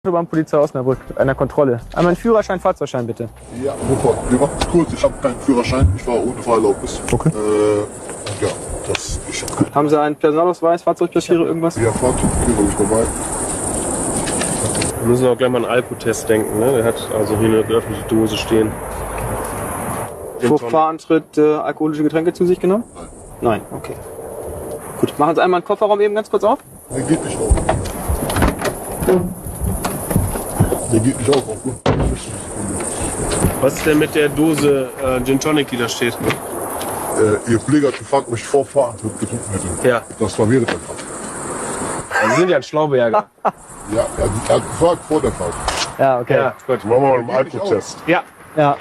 Polizei Osnabrück mit einer Kontrolle. Einmal einen Führerschein, Fahrzeugschein bitte. Ja, sofort. Wir machen es kurz. Ich habe keinen Führerschein. Ich fahre ohne Fahrerlaubnis. Okay. Ja, ich habe keinen. Haben Sie einen Personalausweis, Fahrzeugpapiere, irgendwas? Ja, Fahrzeugpapiere ich vorbei. Wir müssen auch gleich mal an einen Alkotest denken. Ne? Der hat also hier eine geöffnete Dose stehen. Vor Fahrantritt alkoholische Getränke zu sich genommen? Nein. Nein, okay. Gut, machen Sie einmal den Kofferraum eben ganz kurz auf. Der geht nicht auf. Der geht nicht auf. Was ist denn mit der Dose Gin Tonic, die da steht? Ihr Kollege hat gefragt, ob ich vor Fahrantritt getrunken hätte. Ja. Das war während der Fahrt. Sie sind ja ein Schlauberger. Ja, er hat gefragt vor der Fahrt. Ja, okay. Ja, gut. Machen wir mal einen Alkotest. Ja. Ja.